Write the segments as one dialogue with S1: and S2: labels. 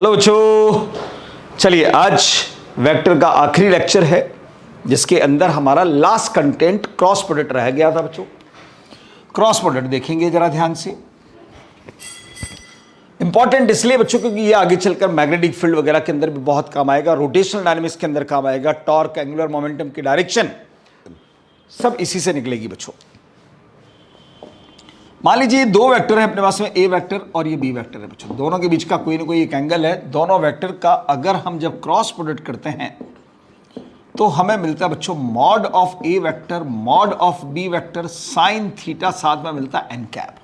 S1: Hello बच्चों, चलिए आज वेक्टर का आखिरी लेक्चर है जिसके अंदर हमारा लास्ट कंटेंट क्रॉस प्रोडक्ट रह गया था। बच्चों क्रॉस प्रोडक्ट देखेंगे जरा ध्यान से। इंपॉर्टेंट इसलिए बच्चों क्योंकि ये आगे चलकर मैग्नेटिक फील्ड वगैरह के अंदर भी बहुत काम आएगा, रोटेशनल डायनामिक्स के अंदर काम आएगा, टॉर्क, एंगुलर मोमेंटम की डायरेक्शन सब इसी से निकलेगी। बच्चों मान लीजिए दो वेक्टर है अपने पास में, ए वेक्टर और ये बी वेक्टर है। बच्चों दोनों के बीच का कोई ना कोई एक एंगल है। दोनों वेक्टर का अगर हम जब क्रॉस प्रोडक्ट करते हैं तो हमें मिलता है बच्चों mod of A vector mod of B vector sine theta, साथ में मिलता है एन कैप,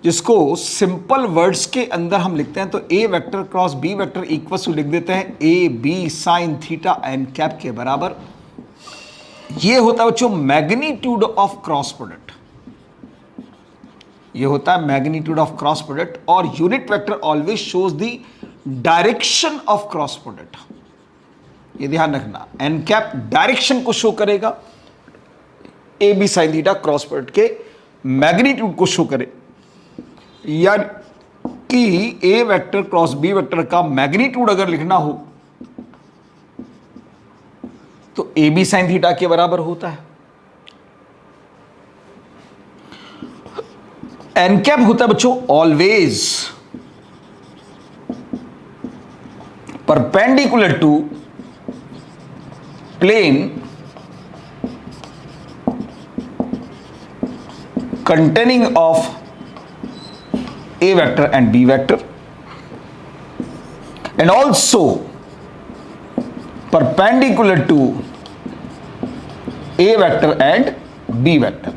S1: जिसको सिंपल वर्ड्स के अंदर हम लिखते हैं तो A vector cross B vector equal to लिख देते हैं A B sine theta N cap के बराबर। ये होता है बच्चों मैग्नीट्यूड ऑफ क्रॉस प्रोडक्ट। ये होता है मैग्नीट्यूड ऑफ क्रॉस प्रोडक्ट और unit vector always shows the direction of cross product. ये ध्यान रखना, एन कैप डायरेक्शन को शो करेगा, A B sine theta cross product के मैग्नीट्यूड को शो करे। यानी कि A vector cross B vector का मैग्नीट्यूड अगर लिखना हो तो ए बी साइन थीटा के बराबर होता है। एन कैप होता है बच्चों always perpendicular to plane containing of A vector and B vector, and also perpendicular to A vector and B vector.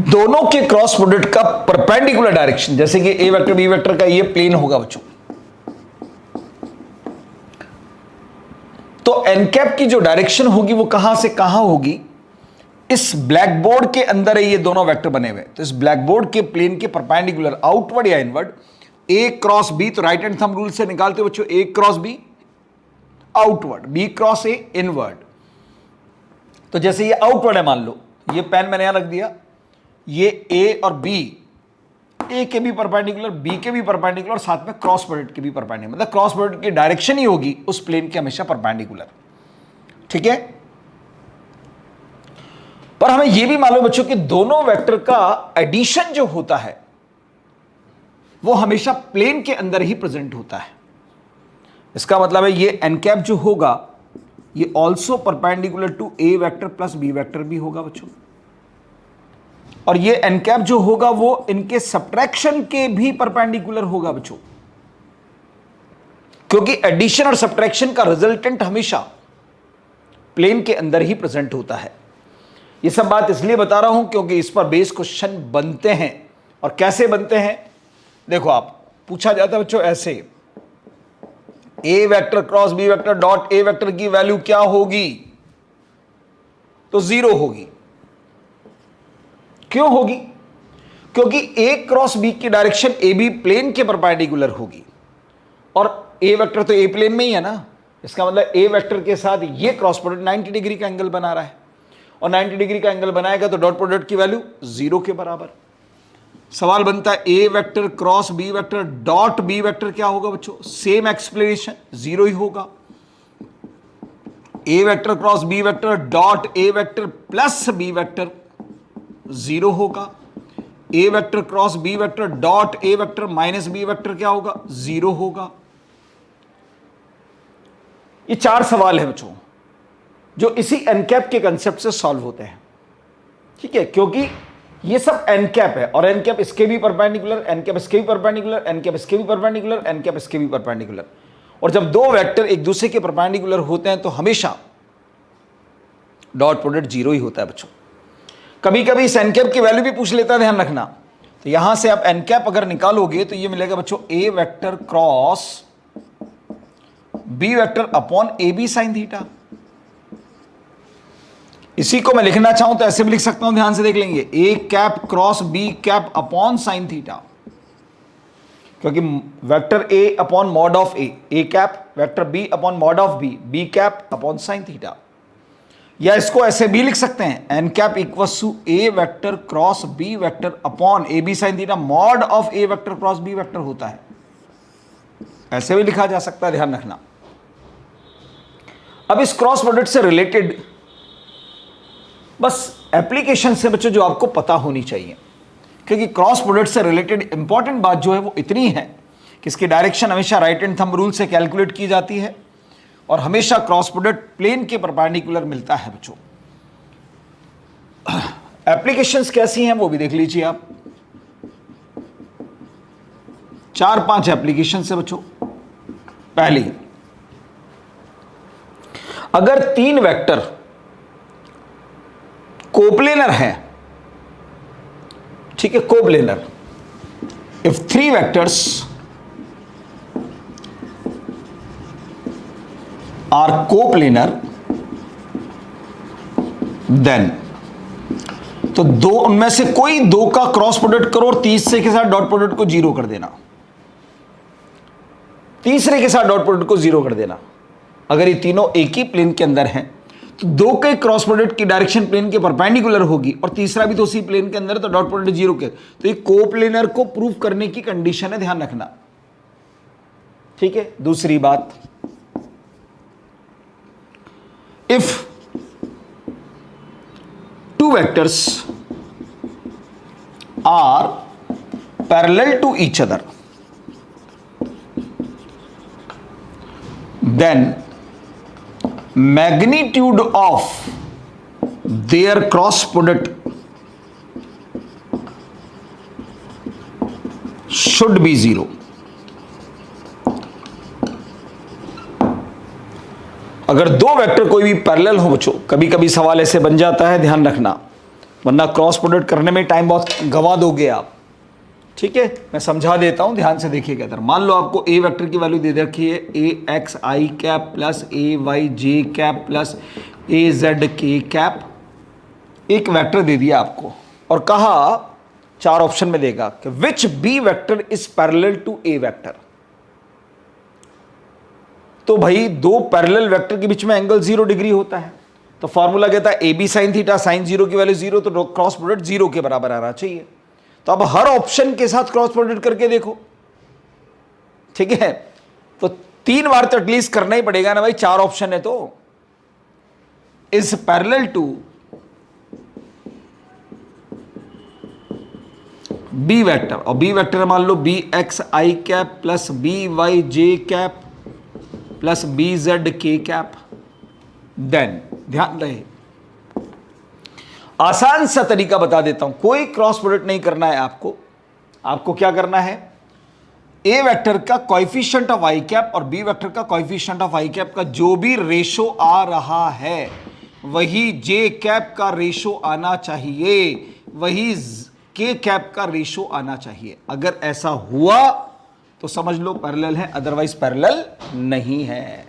S1: दोनों के क्रॉस प्रोडक्ट का परपेंडिकुलर डायरेक्शन, जैसे कि ए वेक्टर बी वेक्टर का ये प्लेन होगा बच्चों, तो एन कैप की जो डायरेक्शन होगी वो कहां से कहां होगी। इस ब्लैक बोर्ड के अंदर है ये दोनों वेक्टर बने हुए, तो इस ब्लैक बोर्ड के प्लेन के परपेंडिकुलर आउटवर्ड या इनवर्ड ए क्रॉस बी, तो राइट हैंड थंब रूल से निकालते हो बच्चों A cross B outward, B cross A inward. तो जैसे ये आउटवर्ड है, मान लो ये पेन मैंने यहां रख दिया, ये ए और बी, ए के भी परपेंडिकुलर बी के भी परपेंडिकुलर और साथ में क्रॉस प्रोडक्ट के भी परपेंडिकुलर, मतलब क्रॉस प्रोडक्ट की डायरेक्शन ही होगी उस प्लेन के हमेशा परपेंडिकुलर। ठीक है, पर हमें यह भी मालूम बच्चों कि दोनों वेक्टर का एडिशन जो होता है वो हमेशा प्लेन के अंदर ही प्रेजेंट होता है। इसका मतलब है ये एन कैप जो होगा ये also perpendicular to A vector plus B vector भी होगा बच्चों, और ये एन कैप जो होगा वो इनके सब्ट्रैक्शन के भी परपेंडिकुलर होगा बच्चों, क्योंकि एडिशन और सब्ट्रैक्शन का रिजल्टेंट हमेशा प्लेन के अंदर ही प्रेजेंट होता है। ये सब बात इसलिए बता रहा हूं क्योंकि इस पर बेस क्वेश्चन बनते हैं। और कैसे बनते हैं देखो, आप पूछा जाता है बच्चों ऐसे, A vector cross B vector dot A vector की वैल्यू क्या होगी, तो 0 होगी। क्यों होगी? क्योंकि ए क्रॉस बी की डायरेक्शन ए बी प्लेन के परपेंडिकुलर होगी, और ए वेक्टर तो ए प्लेन में ही है ना। इसका मतलब ए वेक्टर के साथ ये क्रॉस प्रोडक्ट 90 डिग्री का एंगल बना रहा है, और 90 डिग्री का एंगल बनाएगा तो डॉट प्रोडक्ट की वैल्यू 0 के बराबर। सवाल बनता है A vector cross B vector dot B vector क्या होगा बच्चों, सेम एक्सप्लेनेशन 0 ही होगा। A vector cross B vector dot A vector plus B vector 0 होगा। A vector cross B vector dot A vector minus B vector क्या होगा, 0 होगा। ये 4 सवाल है बच्चों जो इसी एन कैप के कंसेप्ट से सॉल्व होते हैं। ठीक है, क्योंकि ये सब एन कैप है, और एन कैप इसके भी परपेंडिकुलर, एन कैप इसके भी परपेंडिकुलर, एन कैप इसके भी परपेंडिकुलर, एन कैप इसके भी परपेंडिकुलर। और जब दो वेक्टर एक दूसरे के परपेंडिकुलर होते हैं तो हमेशा डॉट प्रोडक्ट 0 ही होता है बच्चों। कभी कभी इस एन कैप की वैल्यू भी पूछ लेता है, ध्यान रखना। तो यहां से आप एन कैप अगर निकालोगे तो ये मिलेगा बच्चों A vector cross B vector upon A B sine theta. इसी को मैं लिखना चाहूं तो ऐसे भी लिख सकता हूं, ध्यान से देख लेंगे, A cap cross B cap upon sine theta, क्योंकि vector A upon mod of A cap, vector B upon mod of B cap upon sine theta. या इसको ऐसे भी लिख सकते हैं, N cap equals to A vector cross B vector upon A B sine theta mod of A vector cross B vector होता है। ऐसे भी लिखा जा सकता है, ध्यान रखना। अब इस क्रॉस प्रोडक्ट से रिलेटेड बस एप्लीकेशन से बच्चों जो आपको पता होनी चाहिए, क्योंकि क्रॉस प्रोडक्ट से रिलेटेड इंपॉर्टेंट बात जो है वो इतनी है कि इसकी डायरेक्शन हमेशा राइट हैंड थंब रूल से कैलकुलेट की जाती है और हमेशा क्रॉस प्रोडक्ट प्लेन के परपेंडिकुलर मिलता है बच्चों। एप्लीकेशंस कैसी हैं वो भी देख लीजिए आप। 4-5 एप्लीकेशन है बच्चों। पहली, अगर 3 वेक्टर कोप्लेनर है, ठीक है, coplanar, if 3 vectors are coplanar then, तो दो उनमें से कोई 2 का क्रॉस प्रोडक्ट करो और तीसरे के साथ डॉट प्रोडक्ट को 0 कर देना। तीसरे के साथ डॉट प्रोडक्ट को 0 कर देना। अगर ये तीनों एक ही प्लेन के अंदर हैं तो 2 के क्रॉस प्रोडक्ट की डायरेक्शन प्लेन के परपेंडिकुलर होगी और तीसरा भी तो उसी प्लेन के अंदर है, तो डॉट प्रोडक्ट 0 के, तो ये कोप्लेनर को प्रूव करने की कंडीशन है, ध्यान रखना। ठीक है। दूसरी बात, if 2 vectors are parallel to each other, then magnitude of their cross product should be 0. अगर 2 वेक्टर कोई भी पैरेलल हो बच्चों, कभी कभी सवाल ऐसे बन जाता है, ध्यान रखना, वरना क्रॉस प्रोडक्ट करने में टाइम बहुत गंवा दोगे आप। ठीक है, मैं समझा देता हूं, ध्यान से देखिएगा इधर। मान लो आपको ए वेक्टर की वैल्यू दे रखी है A X I cap plus A Y J cap plus A Z K cap, एक वेक्टर दे दिया आपको और कहा 4 ऑप्शन में देगा कि which B vector is parallel to A vector. तो भाई 2 पैरेलल वेक्टर के बीच में एंगल 0 डिग्री होता है, तो फॉर्मूला कहता है A B sine theta, sine 0 की वैल्यू 0, तो क्रॉस प्रोडक्ट 0 के बराबर आना चाहिए। तो अब हर ऑप्शन के साथ क्रॉस प्रोडक्ट करके देखो। ठीक है, तो 3 बार तो एटलीस्ट करना ही पड़ेगा ना भाई, 4 ऑप्शन है तो। Is parallel to B vector, और बी वेक्टर मान लो B X I cap plus B Y J cap plus B Z K cap, then ध्यान रहे, आसान सा तरीका बता देता हूं, कोई क्रॉस प्रोडक्ट नहीं करना है आपको। आपको क्या करना है, ए वेक्टर का कोएफिशिएंट ऑफ आई कैप और बी वेक्टर का कोएफिशिएंट ऑफ आई कैप का जो भी रेशो आ रहा है वही जे कैप का रेशो आना चाहिए, वही के कैप का रेशो आना चाहिए। अगर ऐसा हुआ तो समझ लो पैरेलल है, अदरवाइज पैरेलल नहीं है।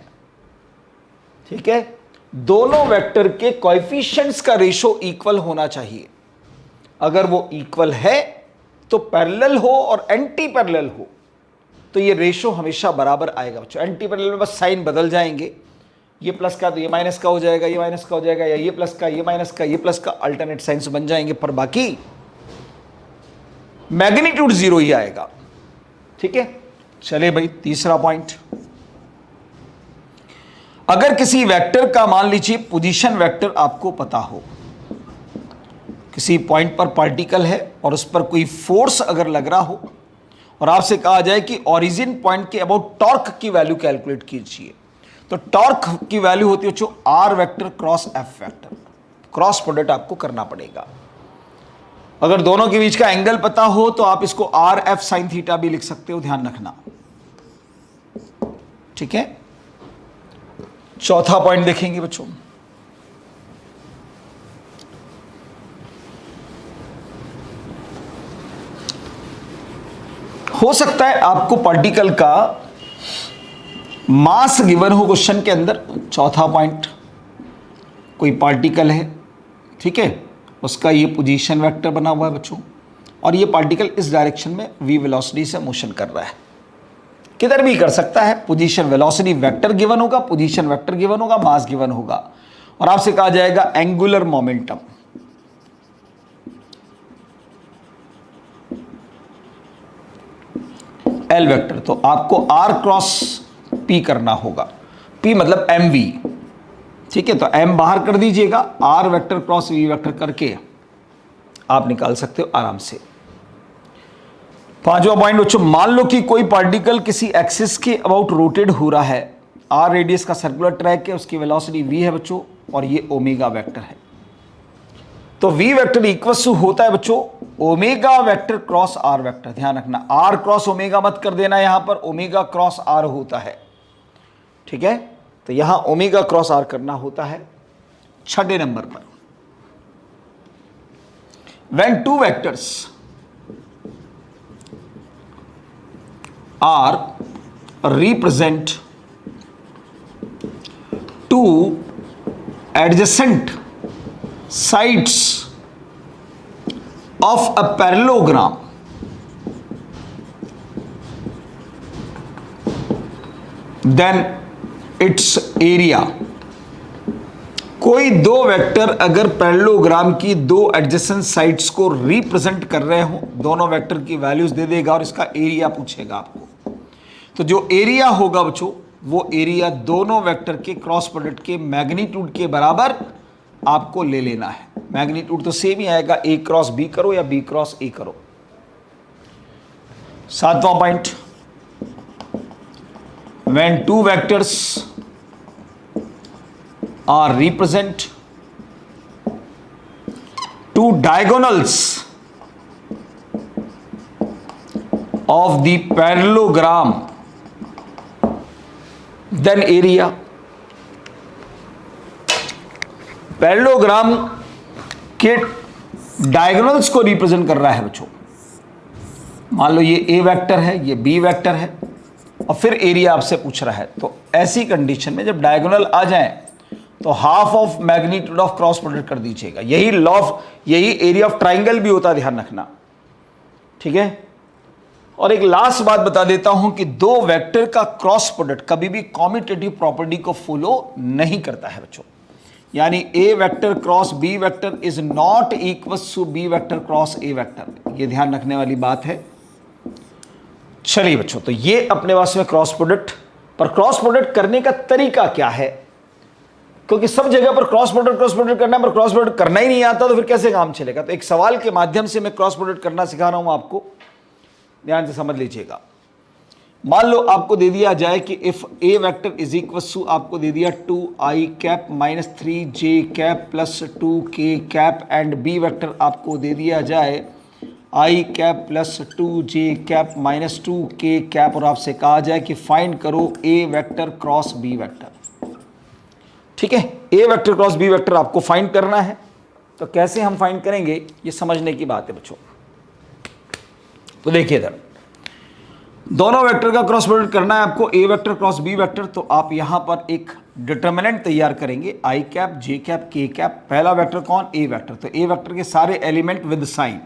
S1: ठीक है, दोनों वेक्टर के कोएफिशिएंट्स का रेशो इक्वल होना चाहिए। अगर वो इक्वल है तो पैरेलल हो, और एंटी पैरेलल हो तो ये रेशो हमेशा बराबर आएगा बच्चों। एंटी पैरेलल में बस साइन बदल जाएंगे, ये प्लस का तो ये माइनस का हो जाएगा, ये माइनस का हो जाएगा, या ये प्लस का ये माइनस का, ये प्लस का, अल्टरनेट साइंस बन जाएंगे, पर बाकी मैग्नीट्यूड 0 ही आएगा। ठीक है, चले भाई तीसरा पॉइंट, अगर किसी वेक्टर का मान लीजिए पोजीशन वेक्टर आपको पता हो, किसी पॉइंट पर पार्टिकल है और उस पर कोई फोर्स अगर लग रहा हो और आपसे कहा जाए कि ओरिजिन पॉइंट के अबाउट टॉर्क की वैल्यू कैलकुलेट कीजिए, तो टॉर्क की वैल्यू होती है जो R vector cross F vector, cross product आपको करना पड़ेगा। अगर दोनों के बीच का एंगल पता हो तो आप इसको आर एफ साइन थीटा भी लिख सकते हो, ध्यान रखना। ठीक है, चौथा पॉइंट देखेंगे बच्चों, हो सकता है आपको पार्टिकल का मास गिवन हो क्वेश्चन के अंदर। चौथा पॉइंट, कोई पार्टिकल है, ठीक है, उसका ये पोजीशन वेक्टर बना हुआ है बच्चों, और ये पार्टिकल इस डायरेक्शन में v वेलोसिटी से मोशन कर रहा है। किधर भी कर सकता है, पोजीशन वेलोसिटी वेक्टर गिवन होगा, पोजीशन वेक्टर गिवन होगा, मास गिवन होगा, और आपसे कहा जाएगा एंगुलर मोमेंटम। एल वेक्टर, तो आपको आर क्रॉस पी करना होगा। पी मतलब एम वी, ठीक है। तो एम बाहर कर दीजिएगा, R vector cross V vector करके आप निकाल सकते हो आराम से। पांचवा पॉइंट बच्चों, मान लो कि कोई पार्टिकल किसी एक्सिस के अबाउट रोटेट हो रहा है, आर रेडियस का सर्कुलर ट्रैक है, उसकी वेलोसिटी वी है बच्चों, और ये ओमेगा वेक्टर है। तो वी वेक्टर इक्वल्स टू होता है बच्चों omega vector cross R vector. ध्यान रखना, आर क्रॉस ओमेगा मत कर देना, यहां पर ओमेगा क्रॉस आर होता है, ठीक है। तो यहां ओमेगा क्रॉस आर करना होता है। छठे नंबर पर, when two vectors are represent two adjacent sides of a parallelogram, then its area। कोई दो वेक्टर अगर पैरेललोग्राम की दो एडजेसेंट साइड्स को रिप्रेजेंट कर रहे हो, दोनों वेक्टर की वैल्यूज दे देगा और इसका एरिया पूछेगा आपको। तो जो एरिया होगा बच्चों, वो एरिया दोनों वेक्टर के क्रॉस प्रोडक्ट के मैग्नीट्यूड के बराबर आपको ले लेना है। मैग्नीट्यूड तो सेम ही आएगा, ए क्रॉस बी करो या बी क्रॉस ए करो। सातवां point, when two vectors are represent two diagonals of the parallelogram, then area. Parallelogram के डायगोनल्स को रिप्रेजेंट कर रहा है बच्चों। मान लो ये ए वेक्टर है, ये बी वेक्टर है, और फिर एरिया आपसे पूछ रहा है। तो ऐसी कंडीशन में जब डायगोनल आ जाए तो half of magnitude of cross product कर दीजिएगा। यही लॉ ऑफ, यही एरिया ऑफ ट्राइंगल भी होता है, ध्यान रखना, ठीक है। और एक लास्ट बात बता देता हूं कि दो वेक्टर का क्रॉस प्रोडक्ट कभी भी कॉम्यूटेटिव प्रॉपर्टी को फॉलो नहीं करता है बच्चों। यानी A vector cross B vector is not equals to B vector cross A vector, ये ध्यान रखने वाली बात है। चलिए बच्चों, तो ये अपने पास में क्रॉस प्रोडक्ट, पर क्रॉस प्रोडक्ट करने का तरीका क्या है, क्योंकि सब जगह पर क्रॉस प्रोडक्ट करना है, पर क्रॉस प्रोडक्ट करना ही नहीं आता तो फिर कैसे काम चलेगा। तो एक सवाल के माध्यम से मैं क्रॉस प्रोडक्ट करना सिखा रहा हूं आपको, ध्यान से समझ लीजिएगा। मान लो आपको दे दिया जाए कि if A vector is equal to, आपको दे दिया 2i cap minus 3j cap plus 2k cap, and B vector आपको दे दिया जाए i cap plus 2j cap minus 2k cap, और आपसे कहा जाए कि फाइंड करो A vector cross B vector, ठीक है। A vector cross B vector आपको फाइंड करना है। तो कैसे हम फाइंड करेंगे, ये समझने की बात है बच्चों। तो देखिए इधर दोनों वेक्टर का क्रॉस प्रोडक्ट करना है आपको, ए वेक्टर क्रॉस बी वेक्टर। तो आप यहां पर एक डिटर्मिनेंट तैयार करेंगे, आई कैप जे कैप के कैप। पहला वेक्टर कौन, ए वेक्टर। तो ए वेक्टर के सारे एलिमेंट विद साइन,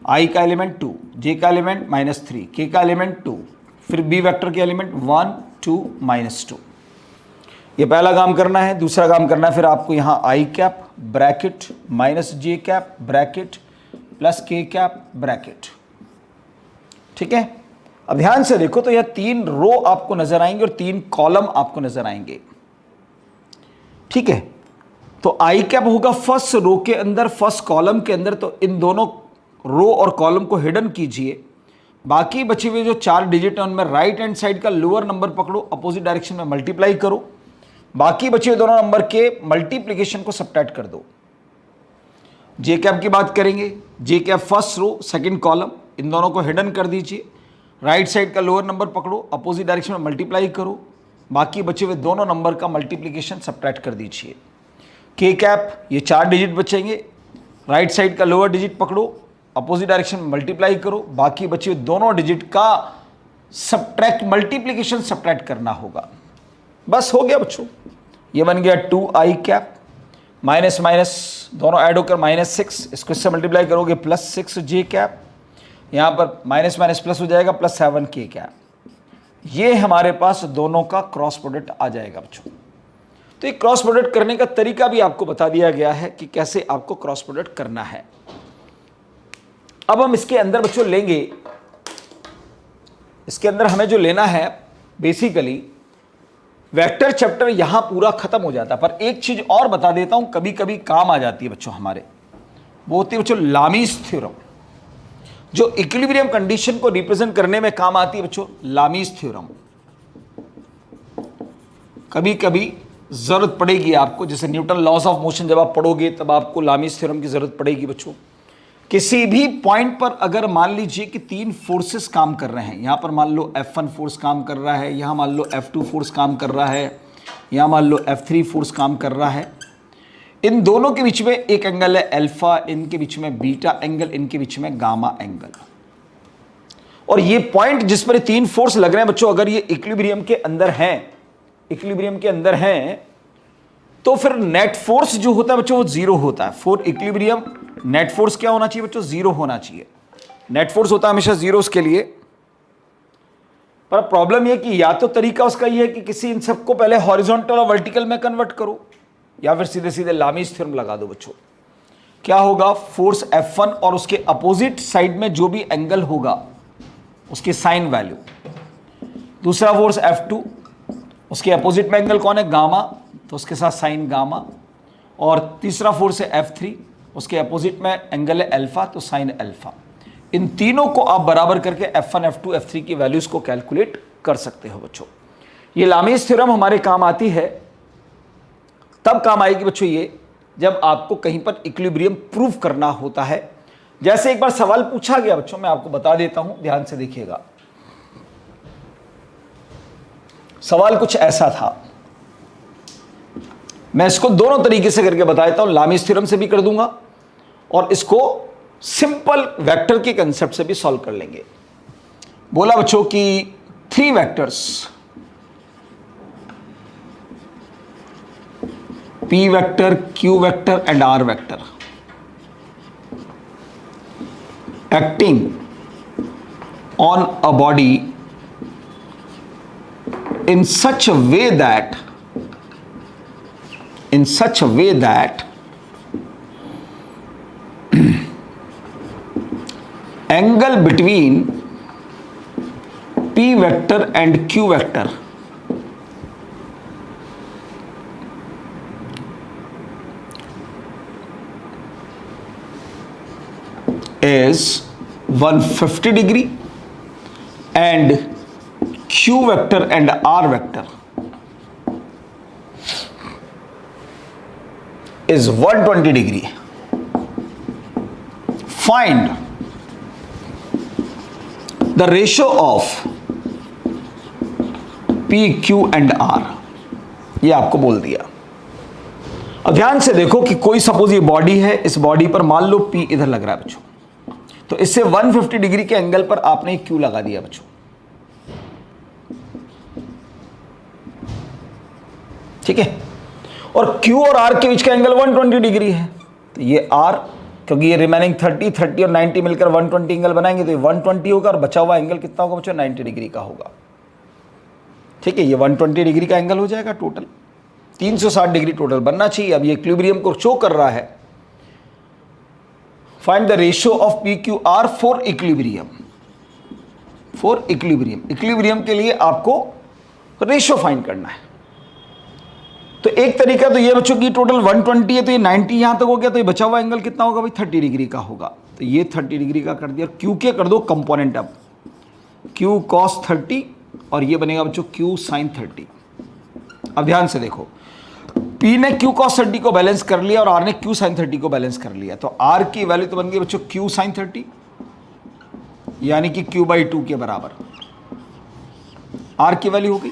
S1: आई का एलिमेंट 2, जे का एलिमेंट -3, के का एलिमेंट 2, फिर बी वेक्टर के एलिमेंट 1 2 -2। ये पहला काम करना है। दूसरा काम करना है फिर आपको यहाँ आई कैप ब्रैकेट माइनस जे कैप ब्रैकेट प्लस के कैप ब्रैकेट, ठीक है। अब ध्यान से देखो, तो यह 3 रो आपको नजर आएंगे और 3 कॉलम आपको नजर आएंगे, ठीक है। तो आई कैप होगा फर्स्ट रो के अंदर, फर्स्ट कॉलम के अंदर। तो इन दोनों रो और कॉलम को हिडन कीजिए। बाकी बचे हुए जो 4 डिजिट है उनमें राइट हैंड साइड का लोअर नंबर पकड़ो, अपोजिट डायरेक्शन में मल्टीप्लाई करो। बाकी बचे हुए दोनों नंबर के मल्टीप्लीकेशन को सब्ट्रैक्ट कर दो। जे कैप की बात करेंगे, J cap first row second column, इन दोनों को हिडन कर दीजिए। राइट साइड का लोअर नंबर पकड़ो, अपोजिट डायरेक्शन में मल्टीप्लाई करो। बाकी बचे हुए दोनों नंबर का मल्टीप्लीकेशन सब्ट्रैक्ट कर दीजिए। के कैप, ये 4 डिजिट बचेंगे, राइट साइड का लोअर डिजिट पकड़ो, अपोजिट डायरेक्शन में मल्टीप्लाई करो। बाकी बचे हुए दोनों डिजिट का सब्ट्रैक्ट, मल्टीप्लीकेशन सब्ट्रैक्ट करना होगा। बस हो गया बच्चों, ये बन गया 2i कैप माइनस माइनस दोनों ऐड होकर -6, इसको इससे मल्टीप्लाई करोगे +6j कैप, यहाँ पर माइनस माइनस प्लस हो जाएगा +7k कैप। ये हमारे पास दोनों का क्रॉस प्रोडक्ट आ जाएगा बच्चों। तो एक क्रॉस प्रोडक्ट करने का तरीका भी आपको बता दिया गया है कि कैसे आपको क्रॉस प्रोडक्ट करना है। अब हम इसके अंदर बच्चों लेंगे, इसके अंदर हमें जो लेना है बेसिकली वेक्टर चैप्टर यहां पूरा खत्म हो जाता है, पर एक चीज और बता देता हूं, कभी कभी काम आ जाती है बच्चों हमारे, वो होती है बच्चों लामीज थ्योरम, जो इक्विलिब्रियम कंडीशन को रिप्रेजेंट करने में काम आती है बच्चों, लामीज थ्योरम। कभी कभी जरूरत पड़ेगी आपको, जैसे न्यूटन लॉस ऑफ मोशन जब आप पढ़ोगे तब आपको लामीज थ्योरम की जरूरत पड़ेगी बच्चों। किसी भी पॉइंट पर अगर मान लीजिए कि तीन फोर्सेस काम कर रहे हैं, यहां पर मान लो F1 फोर्स काम कर रहा है, यहां मान लो F2 फोर्स काम कर रहा है, यहां मान लो F3 फोर्स काम कर रहा है, इन दोनों के बीच में एक एंगल है अल्फा, इनके बीच में बीटा एंगल, इनके बीच में गामा एंगल, और ये पॉइंट जिस पर तीन फोर्स लग रहे हैं बच्चों, अगर ये इक्विलिब्रियम के अंदर हैं, इक्विलिब्रियम के अंदर हैं, तो फिर नेट फोर्स जो होता है बच्चों वो जीरो होता है। फॉर इक्विलिब्रियम नेट फोर्स क्या होना चाहिए बच्चों? जीरो होना चाहिए। नेट फोर्स होता है हमेशा जीरो उसके लिए। पर प्रॉब्लम यह कि या तो तरीका उसका यह है कि किसी इन सबको पहले हॉरिजॉन्टल और वर्टिकल में कन्वर्ट करो, या फिर सीधे सीधे लामीज थ्योरम लगा दो बच्चों। क्या होगा? फोर्स F1 और उसके अपोजिट साइड में जो भी एंगल होगा उसकी साइन वैल्यू, दूसरा फोर्स F2 उसके अपोजिट में एंगल कौन है? गामा, तो उसके साथ साइन गामा, और तीसरा फोर्स है F3 उसके अपोजिट में एंगल है अल्फा, तो साइन अल्फा। इन तीनों को आप बराबर करके F1 F2 F3 की वैल्यूज को कैलकुलेट कर सकते हो बच्चों। ये लामीज थ्योरम हमारे काम आती है, तब काम आएगी बच्चों ये जब आपको कहीं पर इक्विलिब्रियम प्रूव करना होता है। जैसे एक बार सवाल पूछा गया बच्चों, मैं आपको बता देता हूं, ध्यान से देखिएगा। सवाल कुछ ऐसा था, मैं इसको दोनों तरीके से करके बता देता हूं, लामीज थ्योरम से भी कर दूंगा और इसको सिंपल वेक्टर के कंसेप्ट से भी सॉल्व कर लेंगे। बोला बच्चों कि three vectors P vector, Q vector and R vector acting on a body in such a way that angle between P vector and Q vector is 150 degree and Q vector and R vector is 120 degree. Find the ratio of P, Q and R. ये आपको बोल दिया। अब ध्यान से देखो कि कोई सपोज ये बॉडी है, इस बॉडी पर मान लो P इधर लग रहा है बच्चों, तो इससे 150 डिग्री के एंगल पर आपने Q लगा दिया बच्चों, ठीक है। और Q और R के बीच का एंगल 120 डिग्री है, तो ये R, क्योंकि ये रिमेनिंग 30 और 90 मिलकर 120 एंगल बनाएंगे, तो ये 120 होगा और बचा हुआ एंगल कितना होगा बच्चों? 90 डिग्री का होगा, ठीक है। ये 120 डिग्री का एंगल हो जाएगा टोटल, 360 डिग्री टोटल बनना चाहिए। अब ये इक्विलिब्रियम को शो कर रहा है। Find the ratio of P Q R for equilibrium. For equilibrium, equilibrium के लिए आपको रेशियो फाइंड करना है। तो एक तरीका तो ये बच्चों की टोटल 120 है, तो ये 90 यहां तक हो गया, तो ये बचा हुआ एंगल कितना होगा भाई? 30 डिग्री का होगा, तो ये 30 डिग्री का कर दिया। क्यू के कर दो कंपोनेंट, अब क्यू कॉस 30 और ये बनेगा बच्चों क्यू साइन 30। अब ध्यान से देखो, P ने Q cos 30 को बैलेंस कर लिया और R ने Q sin 30 को बैलेंस कर लिया, तो R की वैल्यू तो बन गई बच्चों Q sin 30, यानी कि Q/2 के बराबर R की वैल्यू हो गई।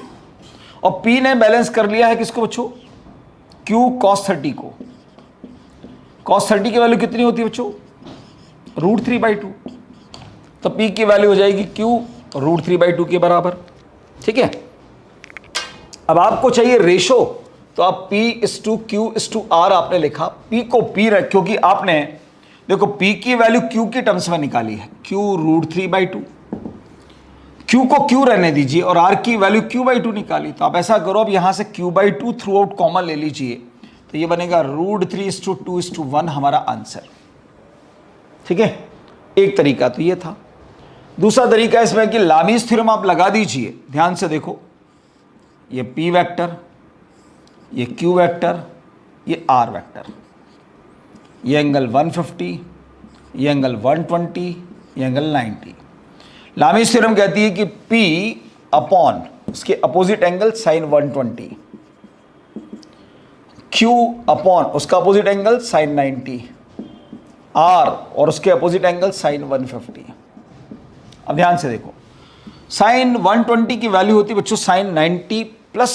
S1: और P ने बैलेंस कर लिया है किसको बच्चों? Q cos 30 को। cos 30 की वैल्यू कितनी होती है बच्चों? √3/2, तो P की वैल्यू हो जाएगी Q √3/2 के बराबर, ठीक है। अब आपको चाहिए रेशो, तो आप P/Q/R आपने लिखा, P को P रख, क्योंकि आपने देखो P की वैल्यू Q की टर्म्स में निकाली है, Q √3/2, Q को Q रहने दीजिए और R की वैल्यू Q/2 निकाली। तो आप ऐसा करो, अब यहां से Q/2 थ्रू आउट कॉमन ले लीजिए, तो ये बनेगा √3:2:1 हमारा आंसर। ठीक है, एक तरीका तो ये था। दूसरा तरीका इसमें कि लामीज थ्योरम आप लगा दीजिए। ध्यान से देखो, ये P वेक्टर, ये Q वेक्टर, ये R वेक्टर, ये एंगल 150, ये एंगल 120, ये एंगल 90। लामीज थ्योरम कहती है कि P अपॉन उसके opposite angle sine 120, Q upon उसका अपोजिट एंगल साइन 90, R और उसके अपोजिट एंगल साइन 150। अब ध्यान से देखो, साइन 120 की वैल्यू होती है बच्चों साइन 90 प्लस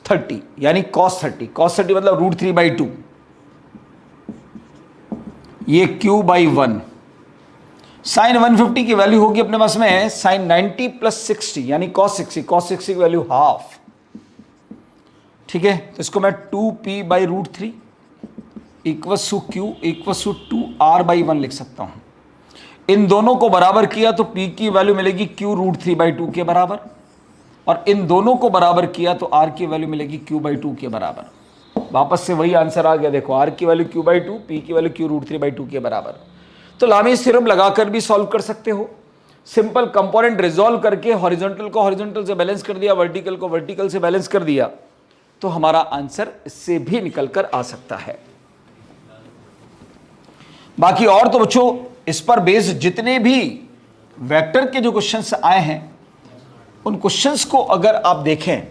S1: 30 यानी cos 30। cos 30 मतलब √3/2, ये Q/1। साइन 150 की वैल्यू होगी अपने पास में साइन 90 प्लस 60 यानी cos 60। cos 60 की वैल्यू हाफ। ठीक है, तो इसको मैं 2P/√3 equals to Q equals to 2R/1 लिख सकता हूं। इन दोनों को बराबर किया तो P की वैल्यू मिलेगी Q √3/2 के बराबर, और इन दोनों को बराबर किया तो R की वैल्यू मिलेगी Q/2 के बराबर। वापस से वही आंसर आ गया। देखो, R की वैल्यू Q/2, P की वैल्यू Q √3/2 के बराबर। तो लामीज थ्योरम लगाकर भी सॉल्व कर सकते हो। सिंपल कंपोनेंट रिजॉल्व करके हॉरिजॉन्टल को हॉरिजॉन्टल से बैलेंस कर दिया, वर्टिकल को वर्टिकल से बैलेंस कर दिया, तो हमारा आंसर इससे भी निकल कर आ सकता है। बाकी और तो बच्चों इस पर बेस्ड जितने भी वेक्टर के जो क्वेश्चंस आए हैं, उन क्वेश्चंस को अगर आप देखें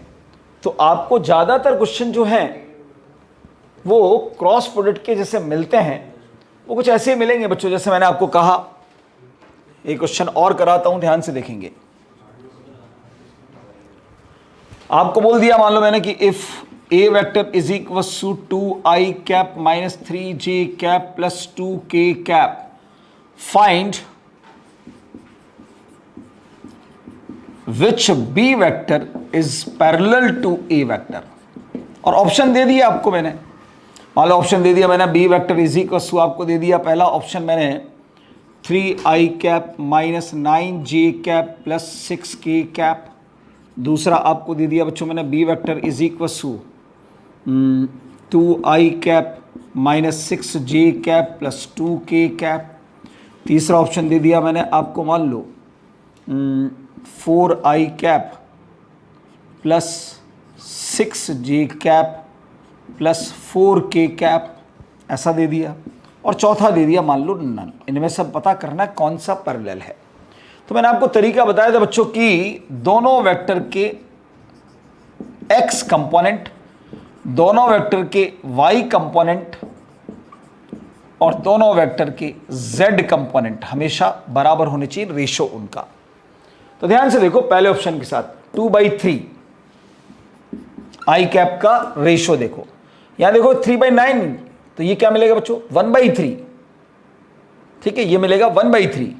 S1: तो आपको ज्यादातर क्वेश्चन जो हैं वो क्रॉस प्रोडक्ट के जैसे मिलते हैं। वो कुछ ऐसे ही मिलेंगे बच्चों, जैसे मैंने आपको कहा। एक क्वेश्चन और कराता हूं, ध्यान से देखेंगे। आपको बोल दिया, मान लो मैंने कि if A vector is equals to 2i cap minus 3j cap plus 2k cap, find which B vector is parallel to A vector. और ऑप्शन दे दिया आपको मैंने, मान लो ऑप्शन दे दिया मैंने, B vector is equals to आपको दे दिया पहला ऑप्शन मैंने 3i cap minus 9j cap plus 6k cap. दूसरा आपको दे दिया बच्चों मैंने B vector is equals to 2i cap minus 6j cap plus 2k cap. तीसरा ऑप्शन दे दिया मैंने आपको, मान लो 4i cap plus 6j cap plus 4k cap, ऐसा दे दिया। और चौथा दे दिया मान लो नन। इनमें से पता करना कौन सा पैरेलल है। तो मैंने आपको तरीका बताया था बच्चों कि दोनों वेक्टर के x कंपोनेंट, दोनों वेक्टर के y कंपोनेंट और दोनों वेक्टर के z कंपोनेंट हमेशा बराबर होने चाहिए, रेशो उनका। तो ध्यान से देखो, पहले ऑप्शन के साथ 2/3 i कैप का रेशो देखो, यहां देखो 3/9, तो ये क्या मिलेगा बच्चों 1/3। ठीक है, ये मिलेगा 1/3।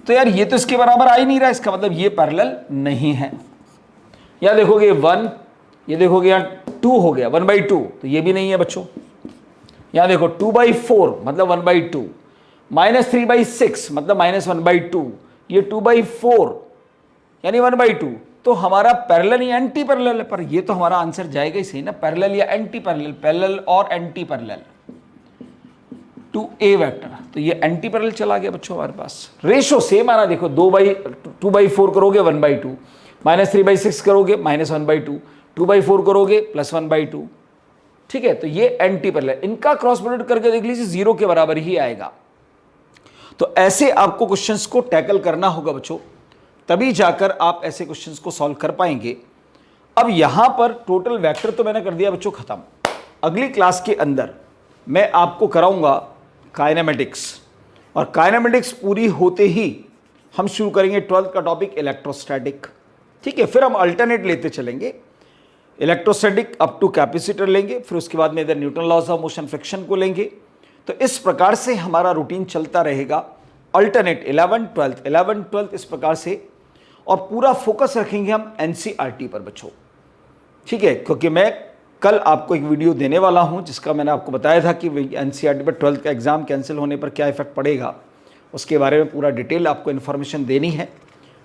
S1: तो यार ये तो इसके बराबर आ ही नहीं रहा, इसका मतलब ये पैरेलल नहीं है। यहां देखोगे 1, ये देखोगे यहां 2 हो गया 1/2, तो ये भी नहीं है बच्चों। यहां देखो 2/4 मतलब 1/2, -3/6 मतलब -1/2, ये 2/4 यानी 1/2। तो हमारा पैरेलल या एंटी पैरेलल है, पर ये तो हमारा आंसर जाएगा ही सही ना, पैरेलल या एंटी पैरेलल, पैरेलल और anti parallel to A vector. तो ये एंटी पैरेलल चला गया बच्चों हमारे पास। रेशो सेम आ रहा, देखो 2/4 करोगे 1/2, -3/6 करोगे -1/2, 2/4 करोगे +1/2। ठीक है, तो ये एंटी पैरेलल, इनका क्रॉस प्रोडक्ट करके देख लीजिए 0 के बराबर ही आएगा। तो ऐसे आपको क्वेश्चंस को टैकल करना होगा बच्चों, तभी जाकर आप ऐसे क्वेश्चंस को सॉल्व कर पाएंगे। अब यहां पर टोटल वेक्टर तो मैंने कर दिया बच्चों खत्म। अगली क्लास के अंदर मैं आपको कराऊंगा काइनेमेटिक्स, और काइनेमेटिक्स पूरी होते ही हम शुरू करेंगे 12th का टॉपिक इलेक्ट्रोस्टैटिक। ठीक है, फिर हम अल्टरनेट लेते चलेंगे, इलेक्ट्रोस्टैटिक अप टू कैपेसिटर लेंगे, फिर उसके बाद में इधर Newton laws of motion friction को लेंगे। तो इस प्रकार से हमारा रूटीन चलता रहेगा, अल्टरनेट 11 12 इस प्रकार से, और पूरा फोकस रखेंगे हम एनसीईआरटी पर बच्चों। ठीक है, क्योंकि मैं कल आपको एक वीडियो देने वाला हूं जिसका मैंने आपको बताया था कि एनसीईआरटी पर 12th का एग्जाम कैंसिल होने पर क्या इफेक्ट पड़ेगा, उसके बारे में पूरा डिटेल आपको इन्फॉर्मेशन देनी है।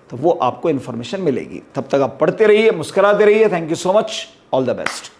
S1: तो वो आपको इंफॉर्मेशन मिलेगी। तब तक आप पढ़ते रहिए, मुस्कुराते रहिए। Thank you so much, all the best.